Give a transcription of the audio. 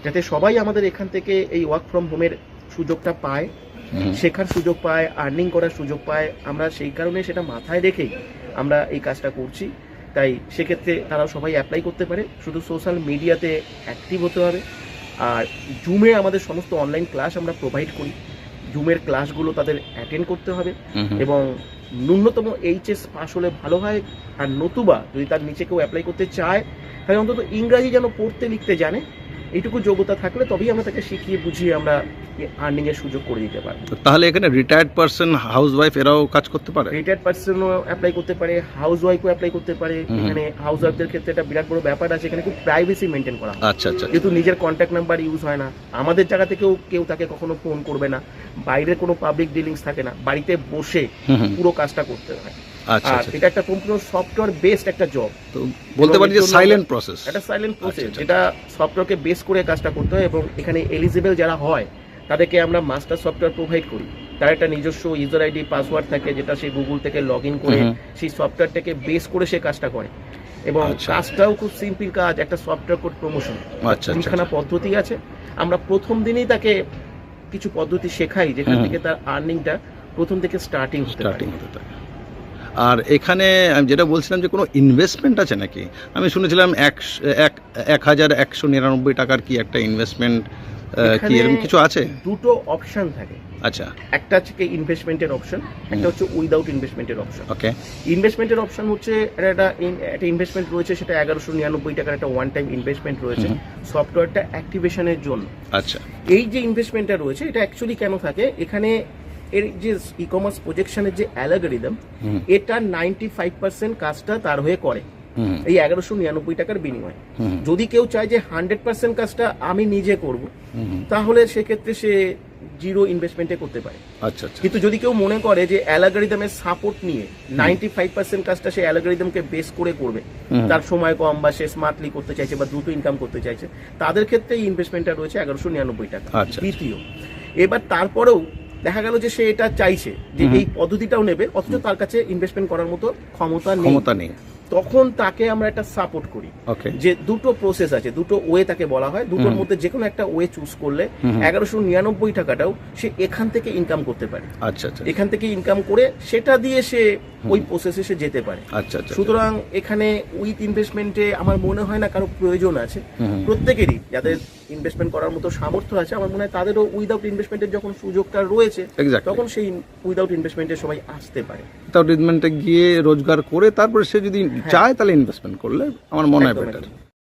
যাতে সবাই আমাদের এখান থেকে এই ওয়ার্ক ফ্রম হোমের সুযোগটা পায়, শেখার সুযোগ পায়, আর্নিং করার সুযোগ পায়। আমরা সেই কারণে সেটা মাথায় রেখেই আমরা এই কাজটা করছি। তাই সেক্ষেত্রে তারাও সবাই অ্যাপ্লাই করতে পারে। শুধু সোশ্যাল মিডিয়াতে অ্যাক্টিভ হতে হবে। আর জুমে আমাদের সমস্ত অনলাইন ক্লাস আমরা প্রোভাইড করি, জুমের ক্লাসগুলো তাদের অ্যাটেন্ড করতে হবে এবং ন্যূনতম এইচএস পাস হলে ভালো হয়। আর নতুবা যদি তার নিচে কেউ অ্যাপ্লাই করতে চায় তাহলে অন্তত ইংরাজি যেন পড়তে লিখতে জানে, এইটুকু যোগ্যতা থাকলে তবেই আমরা তাকে শিখিয়ে বুঝিয়ে আমরা আর্নিং এর সুযোগ করে দিতে পারি। তাহলে এখানে রিটায়ার্ড পারসন, হাউস ওয়াইফ এরাও কাজ করতে পারে? রিটায়ার্ড পারসনও অ্যাপ্লাই করতে পারে, হাউস ওয়াইফও অ্যাপ্লাই করতে পারে। এখানে হাউস ওয়াইফদের ক্ষেত্রে একটা বিরাট বড় ব্যাপার আছে, এখানে খুব প্রাইভেসি মেনটেন করা হয়। আচ্ছা আচ্ছা। যেহেতু নিজের কন্ট্যাক্ট নাম্বার ইউজ হয় না, আমাদের জায়গা থেকেও কেউ তাকে কখনো ফোন করবে না, বাইরের কোনো পাবলিক ডিলিংস থাকে না, বাড়িতে বসে পুরো কাজটা করতে হয়। আচ্ছা আর এটা একটা সম্পূর্ণ সফটওয়্যার বেসড একটা জব, তো বলতে পারি যে সাইলেন্ট প্রসেস। একটা সাইলেন্ট প্রসেস যেটা সফটওয়্যারকে বেস করে কাজটা করতে হয়। এবং এখানে এলিজিবল যারা হয় তাদেরকে আমরা মাস্টার সফটওয়্যার প্রোভাইড করি। তার একটা নিজস্ব ইউজার আইডি পাসওয়ার্ড থাকে, যেটা সে গুগল থেকে লগ ইন করে সেই সফটওয়্যারটাকে বেস করে সে কাজটা করে। এবং কাজটাও খুব সিম্পল কাজ, একটা সফটওয়্যার কোড প্রমোশন। তিনখানা পদ্ধতি আছে। আমরা প্রথম দিনেই তাকে কিছু পদ্ধতি শেখাই যেখান থেকে তার আর্নিংটা প্রথম থেকে স্টার্টিং হতে পারে। আর এখানে আমি যেটা বলছিলাম যে কোনো ইনভেস্টমেন্ট আছে নাকি? আমি শুনেছিলাম 1199 টাকার কি একটা ইনভেস্টমেন্ট, কি এরকম কিছু আছে? দুটো অপশন থাকে। আচ্ছা, একটা হচ্ছে ইনভেস্টমেন্টের অপশন, একটা হচ্ছে উইদাউট ইনভেস্টমেন্টের অপশন। ওকে। ইনভেস্টমেন্টের অপশন হচ্ছে একটা ইনভেস্টমেন্ট রয়েছে, সেটা 1199 টাকার একটা ওয়ান টাইম ইনভেস্টমেন্ট রয়েছে সফটওয়্যারটা অ্যাক্টিভেশনের জন্য। আচ্ছা। এই যে ইনভেস্টমেন্টটা রয়েছে এটা অ্যাকচুয়ালি কেন থাকে, এখানে এর যে ই কমার্স প্রজেকশনের যে অ্যালগরিদম, এটা 95% কাজটা তার হয়ে করে এই 1199 টাকার বিনিময়ে। যদি কেউ চায় যে 100% কাজটা আমি নিজে করব, তাহলে সেক্ষেত্রে সে জিরো ইনভেস্টমেন্টে করতে পারে। আচ্ছা আচ্ছা। কিন্তু যদি কেউ মনে করে যে অ্যালগরিদমের সাপোর্ট নিয়ে 95% কাজটা সে অ্যালগরিদমকে বেস করে করবে, তার সময় কম বা সে স্মার্টলি করতে চাইছে বা দ্রুত ইনকাম করতে চাইছে, তাদের ক্ষেত্রে এই ইনভেস্টমেন্টটা রয়েছে 1199 টাকা। দ্বিতীয়, এবার তারপরেও দেখা গেল যে সে এটা চাইছে যে এই পদ্ধতিটাও নেবে, অথচ তার কাছে ইনভেস্টমেন্ট করার মতো ক্ষমতা নেই, তখন তাকে আমরা একটা সাপোর্ট করি। যে দুটো প্রসেস আছে, দুটো ওয়ে তাকে বলা হয়, দুটোর মধ্যে যে কোনো একটা ওয়ে চুজ করলে 1199 টাকাটাও সে এখান থেকে ইনকাম করতে পারে। আচ্ছা আচ্ছা। এখান থেকে ইনকাম করে সেটা দিয়ে সে ওই প্রসেসে সে যেতে পারে। আচ্ছা আচ্ছা। সুতরাং এখানে উইথ ইনভেস্টমেন্টে আমার মনে হয় না কারো প্রয়োজন আছে। প্রত্যেকেরই যাদের ইনভেস্টমেন্ট করার মতো সামর্থ্য আছে, আমার মনে হয় তাদেরও উইদাউট ইনভেস্টমেন্টের যখন সুযোগটা রয়েছে তখন সেই উইদাউট ইনভেস্টমেন্টে সবাই আসতে পারে। উইদাউট ইনভেস্টমেন্টে গিয়ে রোজগার করে তারপরে সে যদি চায় তাহলে ইনভেস্টমেন্ট করলে আমার মনে হয় বেটার।